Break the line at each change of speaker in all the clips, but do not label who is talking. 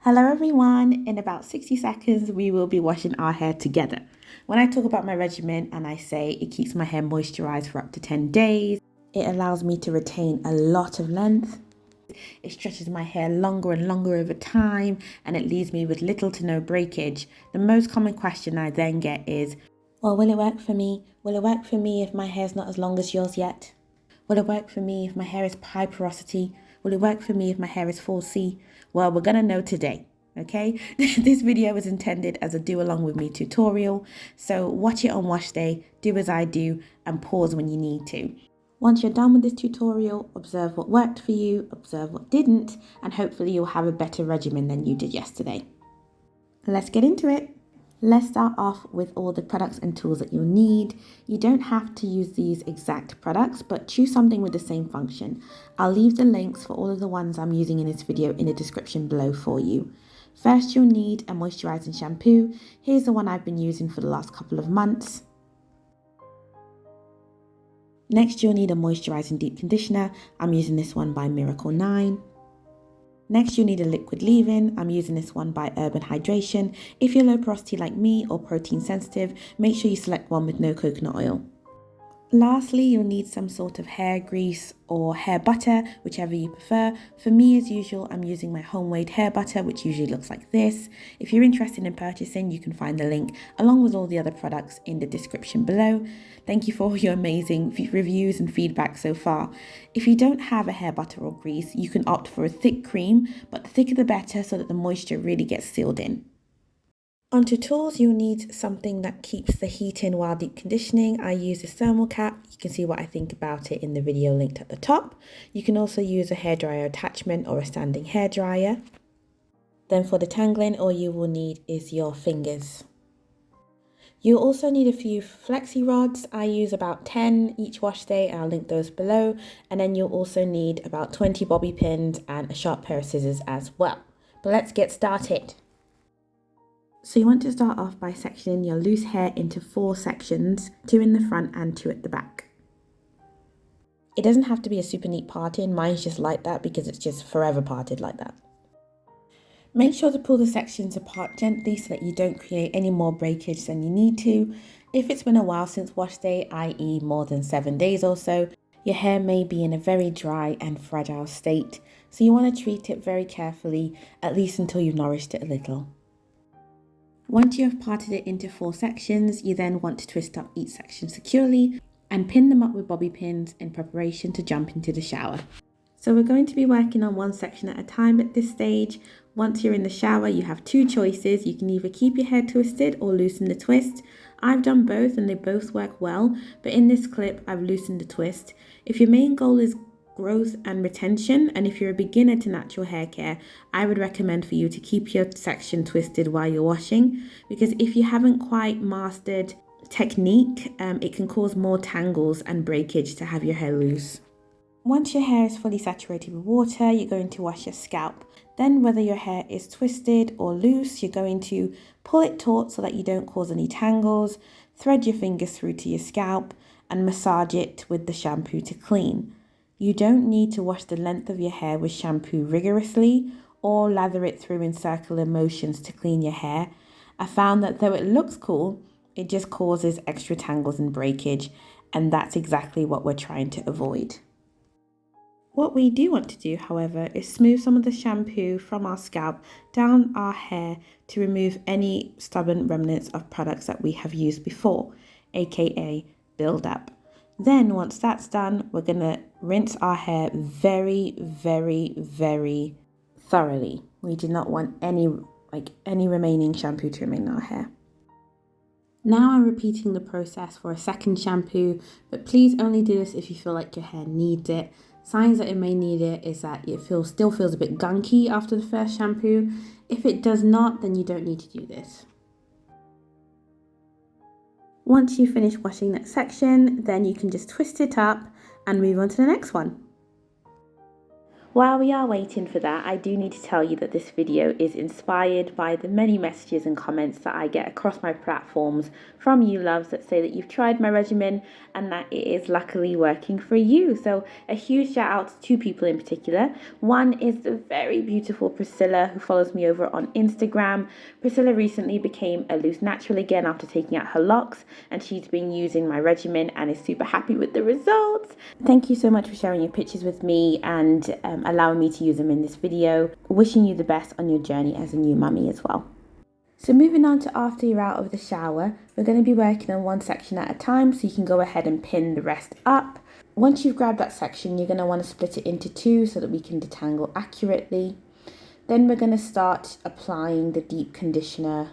Hello everyone, in about 60 seconds we will be washing our hair together. When I talk about my regimen and I say it keeps my hair moisturized for up to 10 days, it allows me to retain a lot of length, it stretches my hair longer and longer over time, and it leaves me with little to no breakage. The most common question I then get is, well, will it work for me? Will it work for me if my hair's not as long as yours yet? Will it work for me if my hair is high porosity? Will it work for me if my hair is 4C? Well, we're gonna know today, okay? This video is intended as a do along with me tutorial, so watch it on wash day, do as I do, and pause when you need to. Once you're done with this tutorial, observe what worked for you, observe what didn't, and hopefully you'll have a better regimen than you did yesterday. Let's get into it. Let's start off with all the products and tools that you'll need. You don't have to use these exact products, but choose something with the same function. I'll leave the links for all of the ones I'm using in this video in the description below for you. First, you'll need a moisturizing shampoo. Here's the one I've been using for the last couple of months. Next, you'll need a moisturizing deep conditioner. I'm using this one by Miracle 9. Next, you'll need a liquid leave-in. I'm using this one by Urban Hydration. If you're low porosity like me or protein sensitive, make sure you select one with no coconut oil. Lastly, you'll need some sort of hair grease or hair butter, whichever you prefer. For me, as usual, I'm using my home-made hair butter, which usually looks like this. If you're interested in purchasing, you can find the link along with all the other products in the description below. Thank you for all your amazing reviews and feedback so far. If you don't have a hair butter or grease, you can opt for a thick cream, but the thicker the better so that the moisture really gets sealed in. Onto tools, you'll need something that keeps the heat in while deep conditioning. I use a thermal cap. You can see what I think about it in the video linked at the top. You can also use a hairdryer attachment or a standing hairdryer. Then for detangling, all you will need is your fingers. You'll also need a few flexi rods. I use about 10 each wash day, and I'll link those below. And then you'll also need about 20 bobby pins and a sharp pair of scissors as well. But let's get started. So you want to start off by sectioning your loose hair into 4 sections, 2 in the front and 2 at the back. It doesn't have to be a super neat parting, mine's just like that because it's just forever parted like that. Make sure to pull the sections apart gently so that you don't create any more breakage than you need to. If it's been a while since wash day, i.e. more than 7 days or so, your hair may be in a very dry and fragile state, so you want to treat it very carefully, at least until you've nourished it a little. Once you have parted it into 4 sections, you then want to twist up each section securely and pin them up with bobby pins in preparation to jump into the shower. So we're going to be working on one section at a time at this stage. Once you're in the shower, you have 2 choices. You can either keep your hair twisted or loosen the twist. I've done both and they both work well, but in this clip, I've loosened the twist. If your main goal is growth and retention, and if you're a beginner to natural hair care, I would recommend for you to keep your section twisted while you're washing, because if you haven't quite mastered technique, it can cause more tangles and breakage to have your hair loose. Once your hair is fully saturated with water, you're going to wash your scalp. Then whether your hair is twisted or loose, you're going to pull it taut so that you don't cause any tangles, thread your fingers through to your scalp and massage it with the shampoo to clean. You don't need to wash the length of your hair with shampoo rigorously or lather it through in circular motions to clean your hair. I found that though it looks cool, it just causes extra tangles and breakage, and that's exactly what we're trying to avoid. What we do want to do, however, is smooth some of the shampoo from our scalp down our hair to remove any stubborn remnants of products that we have used before, aka build up. Then once that's done, we're going to rinse our hair very, very, very thoroughly. We do not want any remaining shampoo to remain in our hair. Now I'm repeating the process for a second shampoo, but please only do this if you feel like your hair needs it. Signs that it may need it is that it still feels a bit gunky after the first shampoo. If it does not, then you don't need to do this. Once you finish washing that section, then you can just twist it up and move on to the next one. While we are waiting for that, I do need to tell you that this video is inspired by the many messages and comments that I get across my platforms from you loves that say that you've tried my regimen and that it is luckily working for you. So a huge shout out to two people in particular. One is the very beautiful Priscilla, who follows me over on Instagram. Priscilla recently became a loose natural again after taking out her locks, and she's been using my regimen and is super happy with the results. Thank you so much for sharing your pictures with me and allowing me to use them in this video. Wishing you the best on your journey as a new mummy as well. So moving on to after you're out of the shower, we're going to be working on one section at a time, so you can go ahead and pin the rest up. Once you've grabbed that section, you're going to want to split it into two so that we can detangle accurately. Then we're going to start applying the deep conditioner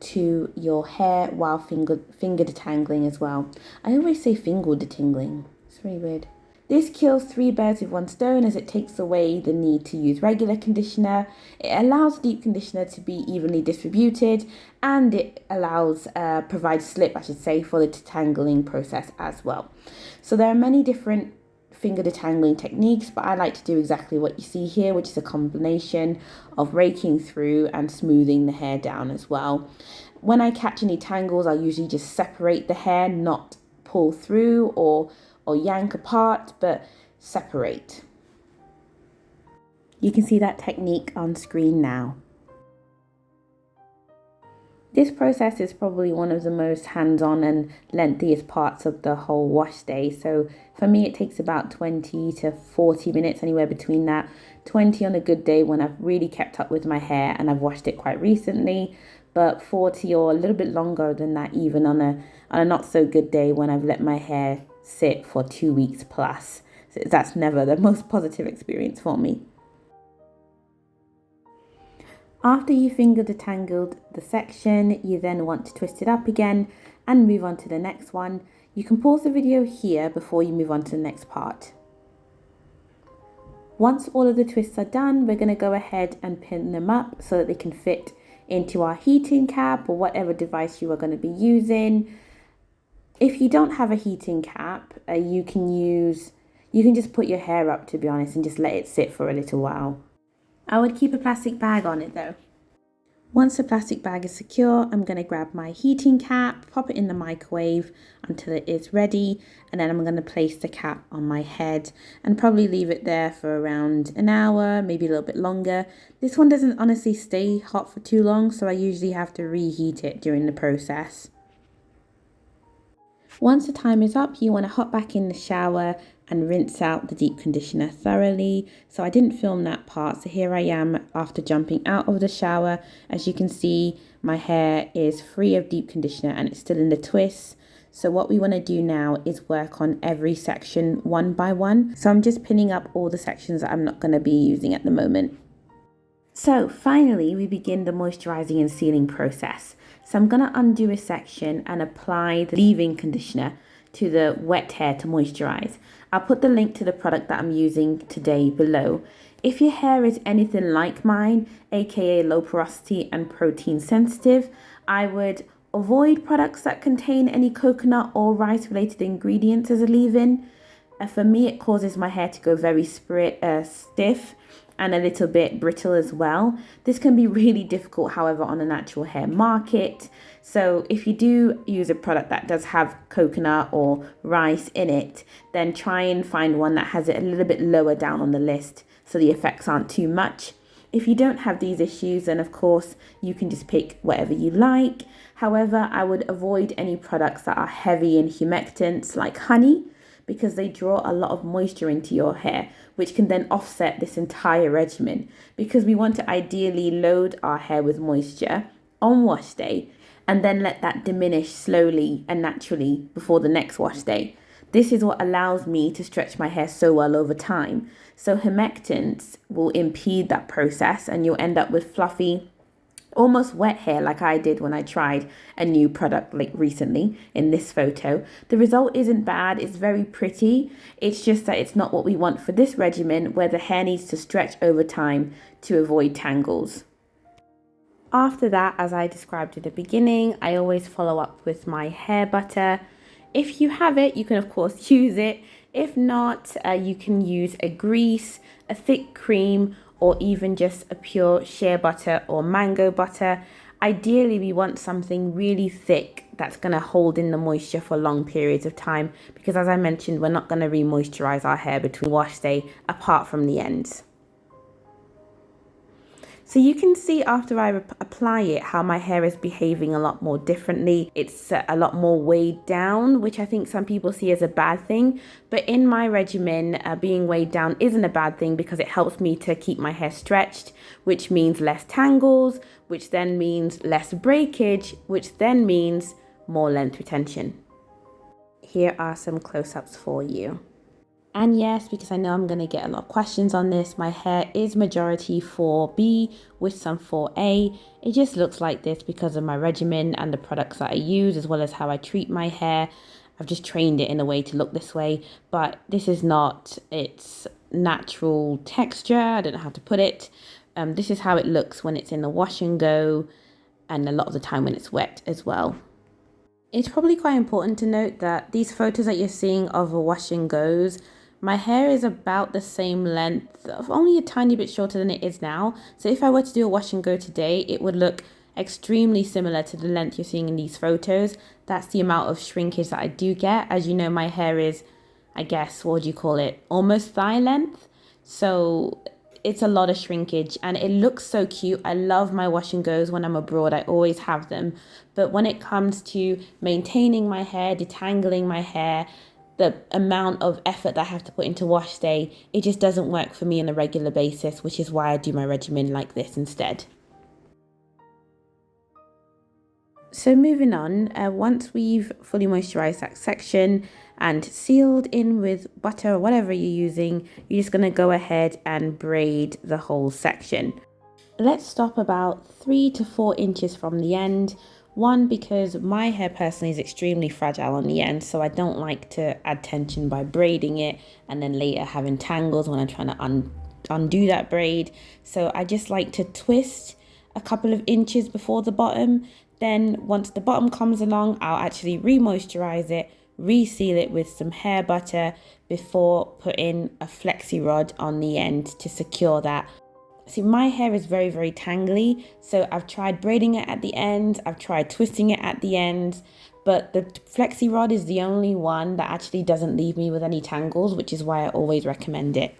to your hair while finger detangling as well. I always say finger detangling. It's really weird. This kills three birds with one stone, as it takes away the need to use regular conditioner. It allows deep conditioner to be evenly distributed, and it provides slip, I should say, for the detangling process as well. So there are many different finger detangling techniques, but I like to do exactly what you see here, which is a combination of raking through and smoothing the hair down as well. When I catch any tangles, I usually just separate the hair, not pull through or yank apart, but separate. You can see that technique on screen now. This process is probably one of the most hands-on and lengthiest parts of the whole wash day. So for me, it takes about 20 to 40 minutes, anywhere between that. 20 on a good day when I've really kept up with my hair and I've washed it quite recently, but 40 or a little bit longer than that even on a not so good day when I've let my hair sit for 2 weeks plus. So that's never the most positive experience for me. After you finger detangled the section, you then want to twist it up again and move on to the next one. You can pause the video here before you move on to the next part. Once all of the twists are done, we're going to go ahead and pin them up so that they can fit into our heating cap or whatever device you are going to be using. If you don't have a heating cap, you can just put your hair up, to be honest, and just let it sit for a little while. I would keep a plastic bag on it though. Once the plastic bag is secure, I'm going to grab my heating cap, pop it in the microwave until it is ready, and then I'm going to place the cap on my head and probably leave it there for around an hour, maybe a little bit longer. This one doesn't honestly stay hot for too long, so I usually have to reheat it during the process. Once the time is up, you want to hop back in the shower and rinse out the deep conditioner thoroughly. So I didn't film that part, so here I am after jumping out of the shower. As you can see, my hair is free of deep conditioner and it's still in the twists. So what we want to do now is work on every section one by one. So I'm just pinning up all the sections that I'm not going to be using at the moment. So finally, we begin the moisturizing and sealing process. So I'm going to undo a section and apply the leave-in conditioner to the wet hair to moisturize. I'll put the link to the product that I'm using today below. If your hair is anything like mine, aka low porosity and protein sensitive, I would avoid products that contain any coconut or rice related ingredients as a leave-in. For me, it causes my hair to go very stiff and a little bit brittle as well. This can be really difficult, however, on a natural hair market. So if you do use a product that does have coconut or rice in it, then try and find one that has it a little bit lower down on the list so the effects aren't too much. If you don't have these issues, then of course you can just pick whatever you like. However, I would avoid any products that are heavy in humectants like honey, because they draw a lot of moisture into your hair, which can then offset this entire regimen, because we want to ideally load our hair with moisture on wash day and then let that diminish slowly and naturally before the next wash day. This is what allows me to stretch my hair so well over time. So humectants will impede that process and you'll end up with fluffy, almost wet hair like I did when I tried a new product like recently in this photo. The result isn't bad, it's very pretty. It's just that it's not what we want for this regimen where the hair needs to stretch over time to avoid tangles. After that, as I described at the beginning, I always follow up with my hair butter. If you have it, you can of course use it. If not, you can use a grease, a thick cream, or even just a pure shea butter or mango butter. Ideally, we want something really thick that's going to hold in the moisture for long periods of time, because as I mentioned, we're not going to re-moisturize our hair between wash day apart from the ends. So you can see after I apply it how my hair is behaving a lot more differently. It's a lot more weighed down, which I think some people see as a bad thing. But in my regimen, being weighed down isn't a bad thing, because it helps me to keep my hair stretched, which means less tangles, which then means less breakage, which then means more length retention. Here are some close-ups for you. And yes, because I know I'm going to get a lot of questions on this, my hair is majority 4B with some 4A. It just looks like this because of my regimen and the products that I use, as well as how I treat my hair. I've just trained it in a way to look this way, but this is not its natural texture. I don't know how to put it. This is how it looks when it's in the wash and go, and a lot of the time when it's wet as well. It's probably quite important to note that these photos that you're seeing of a wash and goes, my hair is about the same length, only a tiny bit shorter than it is now. So if I were to do a wash and go today, it would look extremely similar to the length you're seeing in these photos. That's the amount of shrinkage that I do get. As you know, my hair is, I guess, what would you call it? Almost thigh length. So it's a lot of shrinkage and it looks so cute. I love my wash and goes when I'm abroad. I always have them. But when it comes to maintaining my hair, detangling my hair, the amount of effort that I have to put into wash day, it just doesn't work for me on a regular basis, which is why I do my regimen like this instead. So moving on, once we've fully moisturized that section and sealed in with butter or whatever you're using, you're just going to go ahead and braid the whole section. Let's stop about 3 to 4 inches from the end. One, because my hair personally is extremely fragile on the end, so I don't like to add tension by braiding it and then later having tangles when I'm trying to undo that braid. So I just like to twist a couple of inches before the bottom. Then once the bottom comes along, I'll actually re-moisturize it, reseal it with some hair butter before putting a flexi rod on the end to secure that. See, my hair is very, very tangly, so I've tried braiding it at the end, I've tried twisting it at the end, but the flexi rod is the only one that actually doesn't leave me with any tangles, which is why I always recommend it.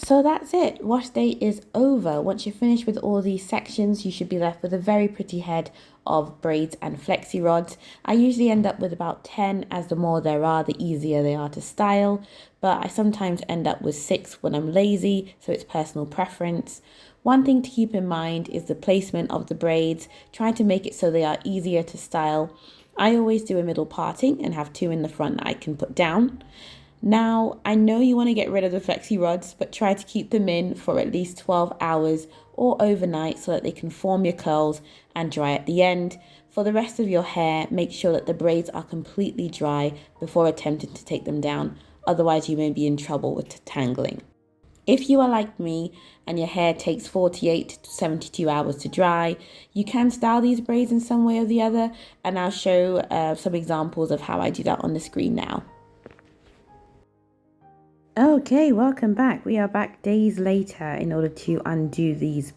So that's it. Wash day is over. Once you're finished with all these sections, you should be left with a very pretty head of braids and flexi rods. I usually end up with about 10, as the more there are, the easier they are to style. But I sometimes end up with 6 when I'm lazy, so it's personal preference. One thing to keep in mind is the placement of the braids. Try to make it so they are easier to style. I always do a middle parting and have 2 in the front that I can put down. Now, I know you want to get rid of the flexi rods, but try to keep them in for at least 12 hours or overnight so that they can form your curls and dry at the end. For the rest of your hair, make sure that the braids are completely dry before attempting to take them down. Otherwise, you may be in trouble with detangling. If you are like me and your hair takes 48 to 72 hours to dry, you can style these braids in some way or the other, and I'll show some examples of how I do that on the screen now. Okay, welcome back. We are back days later in order to undo these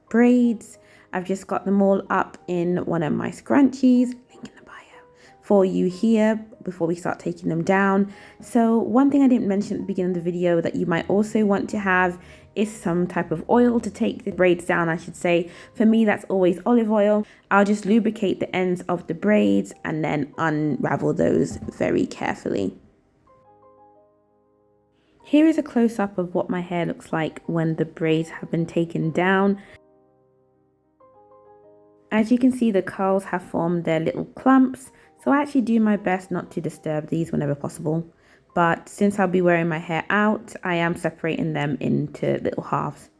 braids. I've just got them all up in one of my scrunchies, link in the bio, for you here before we start taking them down. So one thing I didn't mention at the beginning of the video that you might also want to have is some type of oil to take the braids down, I should say. For me, that's always olive oil. I'll just lubricate the ends of the braids and then unravel those very carefully. Here is a close-up of what my hair looks like when the braids have been taken down. As you can see, the curls have formed their little clumps, so I actually do my best not to disturb these whenever possible. But since I'll be wearing my hair out, I am separating them into little halves.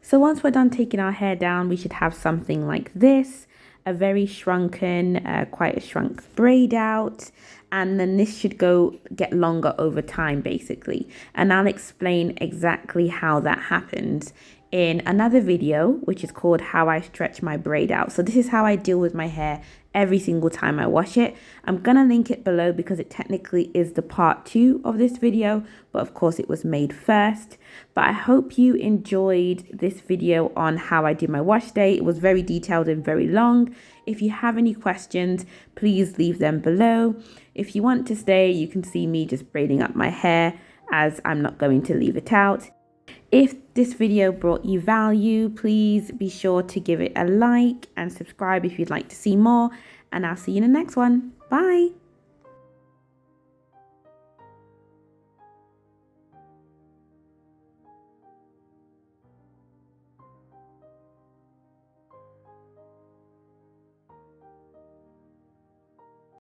So once we're done taking our hair down, we should have something like this. A very shrunken, quite a shrunk braid out, and then this should get longer over time basically, and I'll explain exactly how that happens in another video, which is called how I stretch my braid out. So this is how I deal with my hair every single time I wash it. I'm gonna link it below because it technically is the part 2 of this video, but of course it was made first. But I hope you enjoyed this video on how I do my wash day. It was very detailed and very long. If you have any questions, please leave them below. If you want to stay, you can see me just braiding up my hair, as I'm not going to leave it out. If this video brought you value, please be sure to give it a like and subscribe if you'd like to see more, and I'll see you in the next one. Bye.